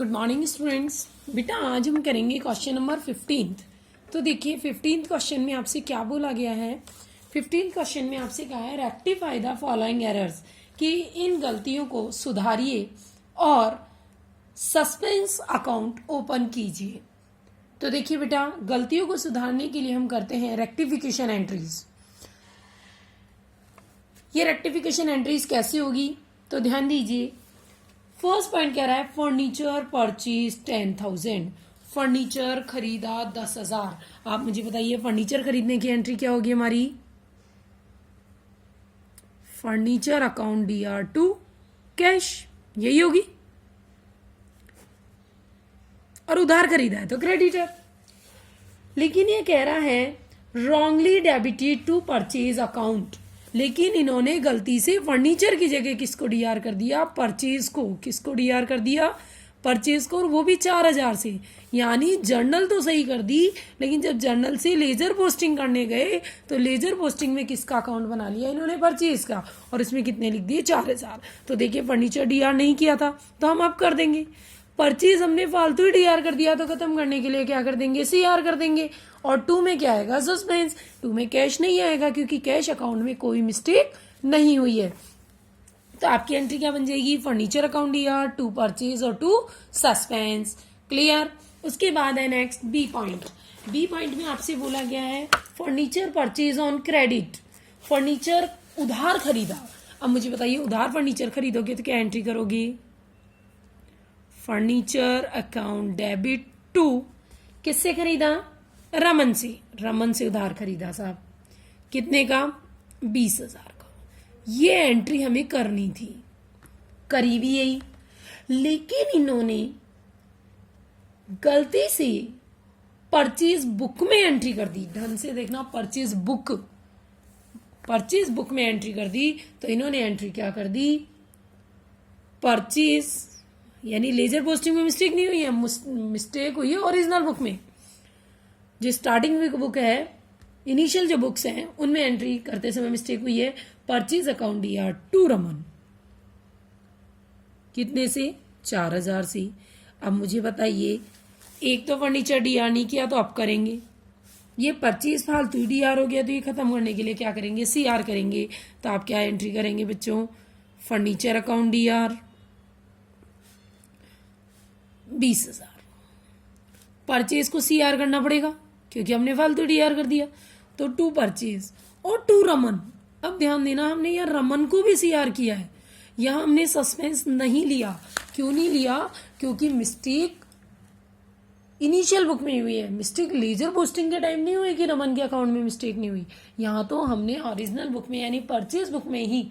Good morning students. बेटा आज हम करेंगे क्वेश्चन नंबर 15। तो देखिए 15 क्वेश्चन में आपसे क्या बोला गया है। 15 क्वेश्चन में आपसे कहा है रेक्टिफाई द फॉलोइंग एरर्स, कि इन गलतियों को सुधारिए और सस्पेंस अकाउंट ओपन कीजिए। तो देखिए बेटा, गलतियों को सुधारने के लिए हम करते हैं रेक्टिफिकेशन एंट्रीज। ये रेक्टिफिकेशन एंट्रीज कैसे होगी तो ध्यान दीजिए। फर्स्ट पॉइंट कह रहा है फर्नीचर परचेज 10,000, फर्नीचर खरीदा 10,000। आप मुझे बताइए फर्नीचर खरीदने की एंट्री क्या होगी हमारी। Furniture account DR to cash, यही होगी। और उधार खरीदा है तो क्रेडिटर। लेकिन ये कह रहा है wrongly debited to purchase account, लेकिन इन्होंने गलती से फर्नीचर की जगह किसको DR कर दिया, परचेज को। किसको DR कर दिया, परचेज को, और वो भी 4,000 से। यानी जर्नल तो सही कर दी, लेकिन जब जर्नल से लेजर पोस्टिंग करने गए तो लेजर पोस्टिंग में किसका अकाउंट बना लिया इन्होंने, परचेज का, और इसमें कितने लिख दिए 4,000। तो देखिए फर्नीचर DR नहीं किया था तो हम अब कर देंगे। परचेज हमने फालतू ही DR कर दिया तो खत्म करने के लिए क्या कर देंगे, CR कर देंगे। और 2 में क्या आएगा, सस्पेंस। 2 में कैश नहीं आएगा क्योंकि कैश अकाउंट में कोई मिस्टेक नहीं हुई है। तो आपकी एंट्री क्या बन जाएगी, फर्नीचर अकाउंट DR, 2 परचेज और 2 सस्पेंस। क्लियर। उसके बाद है next B point. B point में आपसे बोला गया है furniture purchase on credit, furniture उधार खरीदा। अब मुझे बताइए उधार फर्नीचर खरीदोगे तो क्या एंट्री करोगे, फर्नीचर अकाउंट डेबिट टू, किससे खरीदा, रमन से। रमन से उधार खरीदा साहब, कितने का, 20,000 का। ये एंट्री हमें करनी थी, करी भी यही, लेकिन इन्होंने गलती से परचेज बुक में एंट्री कर दी। ढंग से देखना, परचेज बुक में एंट्री कर दी। तो इन्होंने एंट्री क्या कर दी, परचेज, यानी लेजर पोस्टिंग में मिस्टेक नहीं हुई है, मिस्टेक हुई है ओरिजिनल बुक में। जो स्टार्टिंग बुक है, इनिशियल जो बुक्स हैं उनमें एंट्री करते समय मिस्टेक हुई है। Purchase account DR to Raman, कितने से, 4,000 से। अब मुझे बताइए, एक तो फर्नीचर DR नहीं किया तो अब करेंगे। ये परचेज फालतू DR हो गया तो ये खत्म करने के लिए क्या करेंगे, CR करेंगे। तो आप क्या एंट्री करेंगे बच्चों, फर्नीचर अकाउंट DR 20,000। परचेज को CR करना पड़ेगा क्योंकि हमने फालतू DR कर दिया। तो 2 परचेज और 2 रमन। अब ध्यान देना, हमने यहाँ रमन को भी CR किया है, यहाँ हमने सस्पेंस नहीं लिया। क्यों नहीं लिया, क्योंकि मिस्टेक इनिशियल बुक में हुई है, मिस्टेक लेजर पोस्टिंग के टाइम नहीं हुई कि रमन के अकाउंट में मिस्टेक नहीं हुई। यहाँ तो हमने ओरिजिनल बुक में यानी परचेज बुक में ही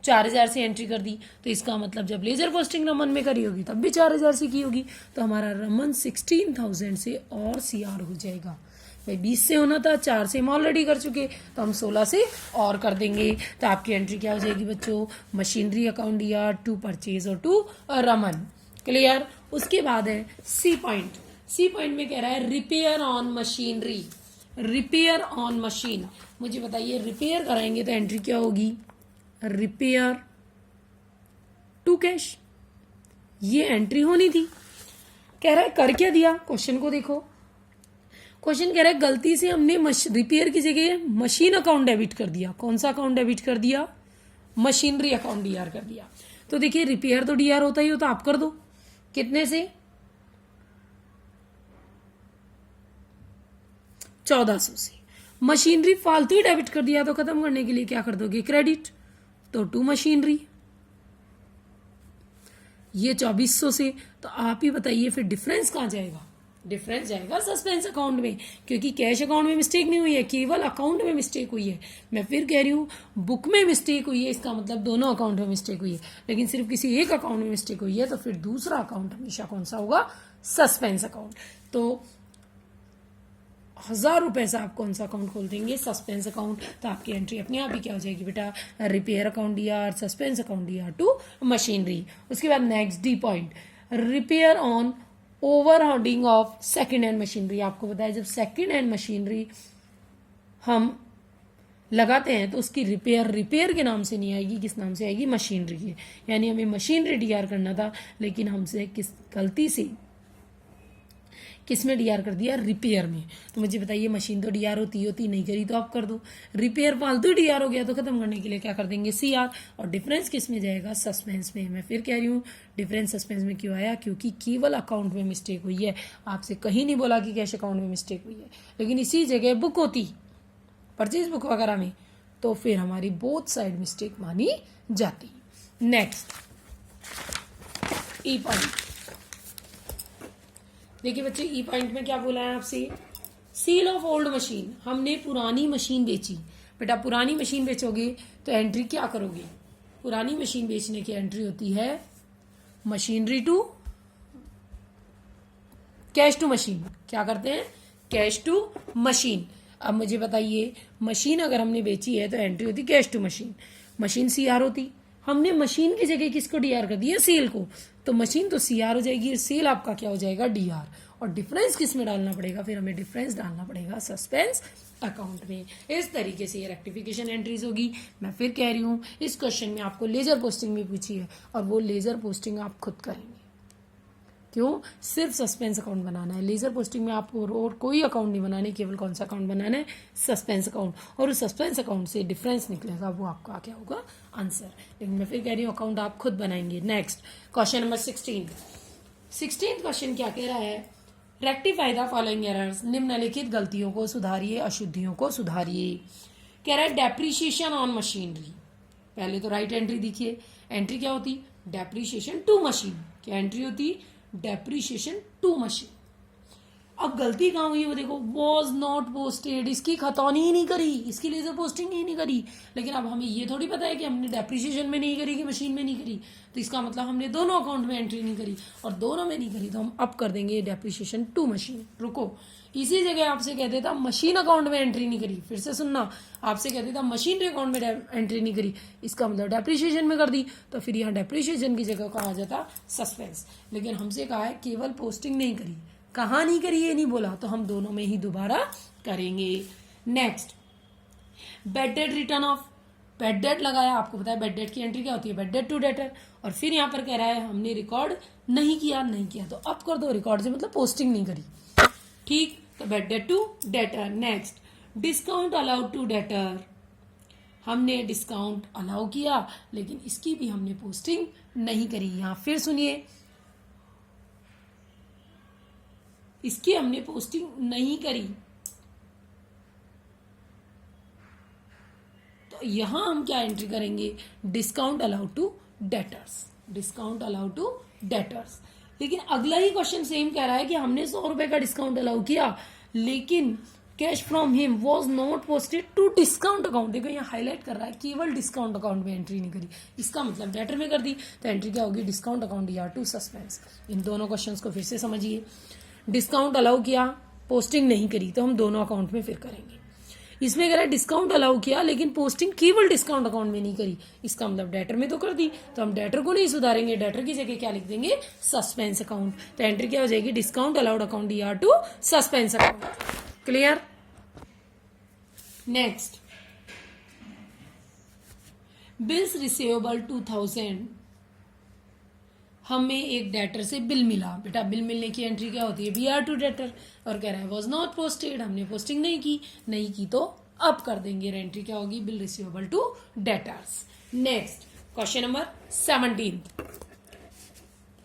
4,000 से एंट्री कर दी। तो इसका मतलब जब लेजर पोस्टिंग रमन में करी होगी तब भी 4,000 से की होगी। तो हमारा रमन 16,000 से और CR हो जाएगा। भाई 20 से होना था, 4 से हम ऑलरेडी कर चुके, तो हम 16 से और कर देंगे। तो आपकी एंट्री क्या हो जाएगी बच्चों, मशीनरी अकाउंट DR 2 परचेज और 2 रमन। क्लियर। उसके बाद है सी पॉइंट। सी पॉइंट में कह रहा है repair on machinery, repair on machine. मुझे बताइए रिपेयर कराएंगे तो एंट्री क्या होगी, रिपेयर टू कैश। ये एंट्री होनी थी। कह रहा है कर क्या दिया, क्वेश्चन को देखो। क्वेश्चन कह रहा है गलती से हमने रिपेयर की जगह मशीन अकाउंट डेबिट कर दिया। कौन सा अकाउंट डेबिट कर दिया, मशीनरी अकाउंट DR कर दिया। तो देखिए रिपेयर तो DR होता ही होता, आप कर दो। कितने से, 1,400 से। मशीनरी फालतू ही डेबिट कर दिया तो खत्म करने के लिए क्या कर दोगे, क्रेडिट। तो 2 मशीनरी, ये 2,400 से। तो आप ही बताइए फिर डिफरेंस कहां जाएगा, डिफरेंस जाएगा सस्पेंस अकाउंट में, क्योंकि कैश अकाउंट में मिस्टेक नहीं हुई है, केवल अकाउंट में मिस्टेक हुई है। मैं फिर कह रही हूँ बुक में मिस्टेक हुई है, इसका मतलब दोनों अकाउंट में मिस्टेक हुई है। लेकिन सिर्फ किसी एक अकाउंट में मिस्टेक हुई है तो फिर दूसरा अकाउंट हमेशा कौन सा होगा, सस्पेंस अकाउंट। तो 1,000 रुपए से आप कौन सा अकाउंट खोल देंगे, सस्पेंस अकाउंट। तो आपकी एंट्री अपने आप ही क्या हो जाएगी बेटा, repair account DR, suspense account DR to machinery. उसके बाद next D point, repair on overhauling of second hand machinery. आपको बताया जब सेकेंड हैंड मशीनरी हम लगाते हैं तो उसकी रिपेयर के नाम से नहीं आएगी, किस नाम से आएगी, मशीनरी के। यानी हमें मशीनरी डीआर करना था, लेकिन हमसे गलती से किस में डीआर कर दिया, रिपेयर में। तो मुझे बताइए मशीन तो डीआर होती नहीं करी तो आप कर दो, रिपेयर फालतू डीआर हो गया तो खत्म करने के लिए क्या कर देंगे, सीआर। और डिफरेंस किस में जाएगा, सस्पेंस में। मैं फिर कह रही हूँ डिफरेंस सस्पेंस में क्यों आया, क्योंकि केवल अकाउंट में मिस्टेक हुई है, आपसे कहीं नहीं बोला कि कैश अकाउंट में मिस्टेक हुई है। लेकिन इसी जगह बुक होती, परचेज बुक वगैरह में, तो फिर हमारी बोथ साइड मिस्टेक मानी जाती। नेक्स्ट ई पॉइंट देखिए बच्चे, ई पॉइंट में क्या बोला है आपसे, सेल ऑफ ओल्ड मशीन। हमने पुरानी मशीन बेची। बेटा पुरानी मशीन बेचोगे तो एंट्री क्या करोगे, पुरानी मशीन बेचने की एंट्री होती है machinery to cash to machine. क्या करते हैं, कैश टू मशीन। अब मुझे बताइए मशीन अगर हमने बेची है तो एंट्री होती cash to machine, machine CR होती। हमने मशीन की जगह किसको डीआर कर दिया, सेल को, तो मशीन तो सीआर हो जाएगी, सेल आपका क्या हो जाएगा, डीआर। और डिफरेंस किस में डालना पड़ेगा, फिर हमें डिफरेंस डालना पड़ेगा सस्पेंस अकाउंट में। इस तरीके से ये रेक्टिफिकेशन एंट्रीज होगी। मैं फिर कह रही हूँ इस क्वेश्चन में आपको लेजर पोस्टिंग भी पूछी है, और वो लेजर पोस्टिंग आप खुद करेंगे। क्यों, सिर्फ सस्पेंस अकाउंट बनाना है। लेजर पोस्टिंग में आपको और कोई अकाउंट नहीं बनाने, केवल कौन सा अकाउंट बनाना है, सस्पेंस अकाउंट। और उस सस्पेंस अकाउंट से डिफरेंस निकलेगा, वो आपका क्या होगा, आंसर। लेकिन मैं फिर कह रही हूँ अकाउंट आप खुद बनाएंगे। नेक्स्ट क्वेश्चन नंबर 16 क्वेश्चन क्या कह रहा है, रेक्टिफाई द फॉलोइंग एरर्स। निम्नलिखित गलतियों को सुधारिए, अशुद्धियों को सुधारिए। कह रहा है डेप्रीशिएशन ऑन मशीनरी। पहले तो राइट एंट्री देखिए, एंट्री क्या होती, डेप्रीशिएशन टू मशीन। क्या एंट्री होती, डेप्रीशिएशन टू मशीन। अब गलती कहाँ हुई वो देखो, वॉज नॉट पोस्टेड, इसकी खतौनी ही नहीं करी, इसकी लेजर पोस्टिंग ही नहीं करी। लेकिन अब हमें ये थोड़ी पता है कि हमने डेप्रीशिएशन में नहीं करी कि मशीन में नहीं करी, तो इसका मतलब हमने दोनों अकाउंट में एंट्री नहीं करी, और दोनों में नहीं करी तो हम अब कर देंगे डेप्रीशिएशन टू मशीन। रुको, इसी जगह आपसे कहते था मशीन अकाउंट में एंट्री नहीं करी, फिर से सुनना, आपसे कहते था मशीनरी अकाउंट में एंट्री नहीं करी, इसका मतलब डेप्रीशिएशन में कर दी, तो फिर यहाँ डेप्रीशिएशन की जगह कहा जाता सस्पेंस। लेकिन हमसे कहा है केवल पोस्टिंग नहीं करी, कहाँ नहीं करी ये नहीं बोला, तो हम दोनों में ही दोबारा करेंगे। Next bed debt return of, bed date लगाया, आपको पता है बेड डेट की एंट्री क्या होती है, बेड डेट टू डेटर। और फिर यहाँ पर कह रहा है हमने रिकॉर्ड नहीं किया, तो अब कर दो, रिकॉर्ड से मतलब पोस्टिंग नहीं करी, ठीक, तो bad debt to debtor. Next discount allowed to debtor, हमने डिस्काउंट अलाउ किया, लेकिन इसकी भी हमने पोस्टिंग नहीं करी। यहाँ फिर सुनिए, इसकी हमने पोस्टिंग नहीं करी, तो यहां हम क्या एंट्री करेंगे, discount allowed to debtors, discount allowed to debtors. लेकिन अगला ही क्वेश्चन सेम कह रहा है कि हमने 100 रुपए का डिस्काउंट अलाउ किया, लेकिन cash from him was not posted to discount account. देखो यहाँ हाईलाइट कर रहा है केवल डिस्काउंट अकाउंट में एंट्री नहीं करी, इसका मतलब डेटर में कर दी, तो एंट्री क्या होगी, डिस्काउंट अकाउंट या टू सस्पेंस। इन दोनों क्वेश्चंस को फिर से समझिए, डिस्काउंट अलाउ किया, पोस्टिंग नहीं करी, तो हम दोनों अकाउंट में फिर करेंगे। इसमें कह रहा है डिस्काउंट अलाउ किया लेकिन पोस्टिंग केवल डिस्काउंट अकाउंट में नहीं करी, इसका मतलब डेटर में तो कर दी, तो हम डेटर को नहीं सुधारेंगे, डेटर की जगह क्या लिख देंगे, सस्पेंस अकाउंट। तो एंट्री क्या हो जाएगी, डिस्काउंट अलाउड अकाउंट या to suspense account. Clear. Next bills receivable 2000, हमें एक डेटर से बिल मिला। बेटा बिल मिलने की एंट्री क्या होती है, बीआर टू डेटर, और कह रहा है वॉज नॉट पोस्टेड, हमने पोस्टिंग नहीं की तो अब कर देंगे, एंट्री क्या होगी, bill receivable to debtors. Next question number 17,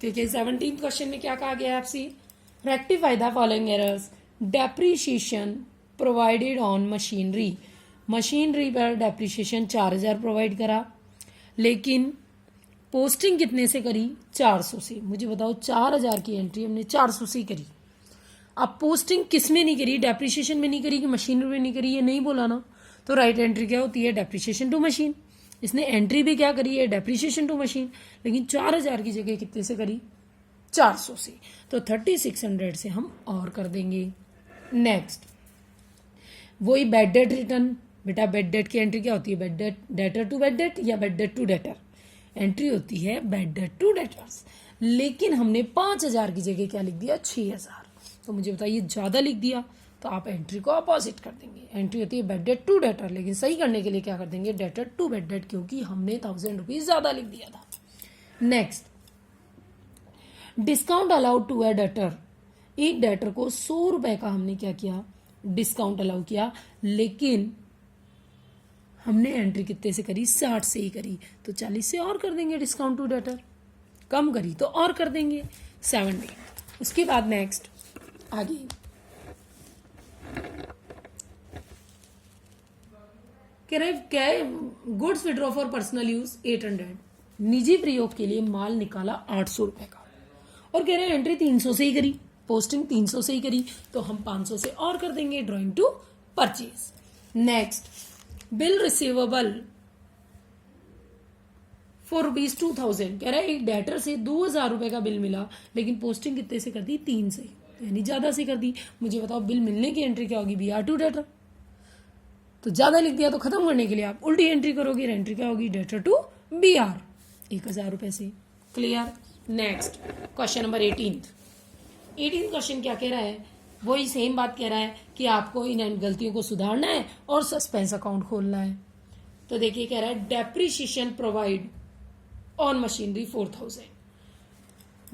ठीक है। 17 क्वेश्चन में क्या कहा गया है आपसे, rectify the following errors. Depreciation provided on machinery, machinery पर डेप्रीशिएशन 4000 प्रोवाइड करा, लेकिन पोस्टिंग कितने से करी, 400 से। मुझे बताओ 4000 की एंट्री हमने 400 से करी, अब पोस्टिंग किस में नहीं करी, डेप्रीशिएशन में नहीं करी कि मशीनरी में नहीं करी, ये नहीं बोला ना, तो राइट एंट्री क्या होती है, डेप्रीशिएशन टू मशीन। इसने एंट्री भी क्या करी है, डेप्रीशिएशन टू मशीन, लेकिन 4000 की जगह कितने से करी, 400 से, तो 3600 से हम और कर देंगे। नेक्स्ट वही बेड डेट रिटर्न। बेटा बेड डेट की एंट्री क्या होती है, bad debt debtor to bad debt या bad debt to debtor, entry होती है बेड डेट टू डेटर्स, लेकिन हमने 5000 की जगह क्या लिख दिया, 6000। तो मुझे बताइए ज्यादा लिख दिया तो आप एंट्री को अपोजिट कर देंगे। एंट्री होती है बेड डेट टू डेटर, लेकिन सही करने के लिए क्या कर देंगे, डेटर टू बेड डेट, क्योंकि हमने 1000 रुपीज ज्यादा लिख दिया था। Next, discount allowed to a debtor, एक डेटर को 100 रुपए का हमने क्या किया, डिस्काउंट अलाउ किया, लेकिन हमने एंट्री कितने से करी, 60 से ही करी, तो 40 से और कर देंगे डिस्काउंट टू डेटर। कम करी तो और कर देंगे 70। उसके बाद नेक्स्ट आगे कह रहे क्या है, goods withdraw for personal use 800, निजी प्रयोग के लिए माल निकाला 800 रुपए का, और कह रहे हैं एंट्री 300 से ही करी, पोस्टिंग 300 से ही करी, तो हम 500 से और कर देंगे, drawing to purchase. Next, bill receivable for rupees 2000, कह रहा है एक डेटर से 2000 रुपए का बिल मिला, लेकिन पोस्टिंग कितने से कर दी, 3 से, यानी ज्यादा से कर दी। मुझे बताओ बिल मिलने की एंट्री क्या होगी, BR टू डेटर, तो ज्यादा लिख दिया तो खत्म करने के लिए आप उल्टी एंट्री करोगे, एंट्री क्या होगी, डेटर टू BR 1000 रुपए से। Clear. Next question number 18 question क्या कह रहा है, वही सेम बात कह रहा है कि आपको इन गलतियों को सुधारना है और सस्पेंस अकाउंट खोलना है। तो देखिए कह रहा है depreciation provide on machinery 4000,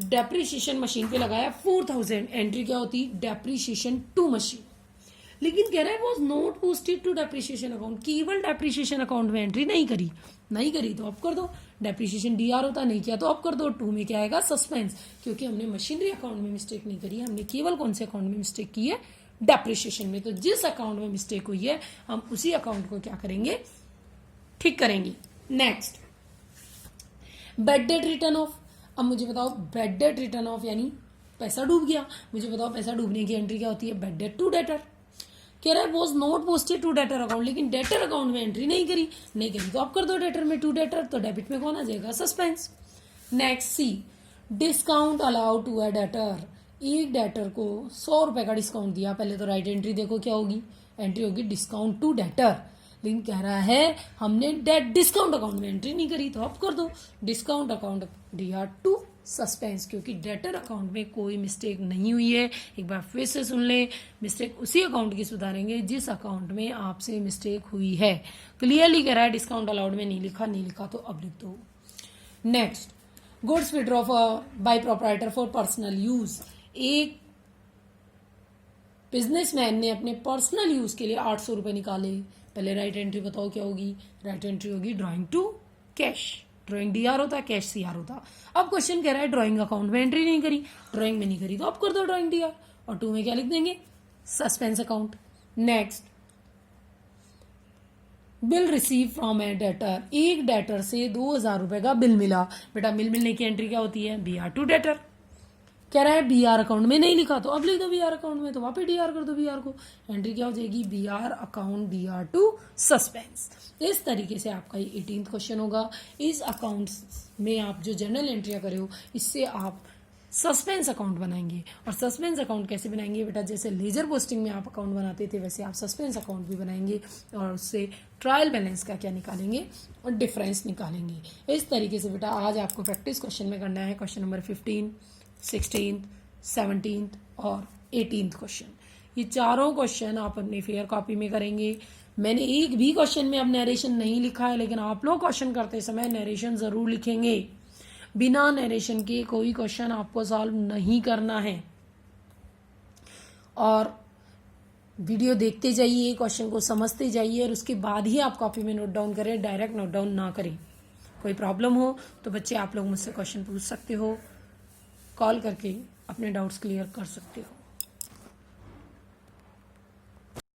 depreciation machine पे लगाया 4000, एंट्री क्या होती, डेप्रीशिएशन टू मशीन, लेकिन कह रहा है was not posted to depreciation account, केवल डेप्रीशिएशन अकाउंट में एंट्री नहीं करी तो आप कर दो, डेप्रीशिएशन DR होता, नहीं किया तो आप कर दो। 2 में क्या आएगा, सस्पेंस, क्योंकि हमने मशीनरी अकाउंट में मिस्टेक नहीं करी, हमने केवल कौन से अकाउंट में मिस्टेक की है, डेप्रीशिएशन में। तो जिस अकाउंट में मिस्टेक हुई है हम उसी अकाउंट को क्या करेंगे, ठीक करेंगे। Next, bed debt return of, अब मुझे बताओ बेड डेट रिटर्न ऑफ यानी पैसा डूब गया, मुझे बताओ पैसा डूबने की एंट्री क्या होती है, बेड डेट टू डेटर। कह रहा है was not posted to debtor account, लेकिन डेटर अकाउंट में एंट्री नहीं करी तो आप कर दो डेटर में टू डेटर, तो डेबिट में कौन आ जाएगा, suspense. Next C, discount allowed to a debtor, एक डेटर को 100 रुपए का डिस्काउंट दिया, पहले तो राइट एंट्री देखो क्या होगी, एंट्री होगी डिस्काउंट टू डेटर, लेकिन कह रहा है हमने डिस्काउंट अकाउंट में एंट्री नहीं करी, तो आप कर दो discount account DR to suspense, क्योंकि डेटर अकाउंट में कोई मिस्टेक नहीं हुई है। एक बार फिर से सुन ले, मिस्टेक उसी अकाउंट की सुधारेंगे जिस अकाउंट में आपसे मिस्टेक हुई है। क्लियरली कह रहा है डिस्काउंट अलाउड में नहीं लिखा तो अब लिख दो। Next, goods withdraw by proprietor for personal use, एक बिजनेसमैन ने अपने पर्सनल यूज के लिए 800 रुपए निकाले, पहले राइट एंट्री बताओ क्या होगी, राइट एंट्री होगी drawing to cash, drawing DR होता, कैश CR होता। अब क्वेश्चन कह रहा है ड्रॉइंग अकाउंट में एंट्री नहीं करी, ड्रॉइंग में नहीं करी तो आप कर दो ड्रॉइंग DR, और 2 में क्या लिख देंगे, suspense account. Next, bill receive from A debtor, एक डेटर से 2000 रुपए का बिल मिला, बेटा बिल मिलने की एंट्री क्या होती है, BR टू डेटर। कह रहा है BR अकाउंट में नहीं लिखा तो अब लिख दो BR अकाउंट में, तो वापस DR कर दो BR को, एंट्री क्या हो जाएगी, BR account DR to suspense. इस तरीके से आपका ये 18th क्वेश्चन होगा। इस अकाउंट्स में आप जो जनरल एंट्रियां करे हो, इससे आप सस्पेंस अकाउंट बनाएंगे। और सस्पेंस अकाउंट कैसे बनाएंगे बेटा, जैसे लेजर पोस्टिंग में आप अकाउंट बनाते थे वैसे आप सस्पेंस अकाउंट भी बनाएंगे, और उससे ट्रायल बैलेंस का क्या निकालेंगे और डिफरेंस निकालेंगे। इस तरीके से बेटा आज आपको प्रैक्टिस क्वेश्चन में करना है, क्वेश्चन नंबर 15, 16, 17 और 18 क्वेश्चन। ये चारों क्वेश्चन आप अपनी फेयर कॉपी में करेंगे। मैंने एक भी क्वेश्चन में अब नरेशन नहीं लिखा है, लेकिन आप लोग क्वेश्चन करते समय नरेशन जरूर लिखेंगे। बिना नरेशन के कोई क्वेश्चन आपको सॉल्व नहीं करना है। और वीडियो देखते जाइए, क्वेश्चन को समझते जाइए, और उसके बाद ही आप कॉपी में नोट डाउन करें, डायरेक्ट नोट डाउन ना करें। कोई प्रॉब्लम हो तो बच्चे आप लोग मुझसे क्वेश्चन पूछ सकते हो, कॉल करके अपने डाउट्स क्लियर कर सकते हो।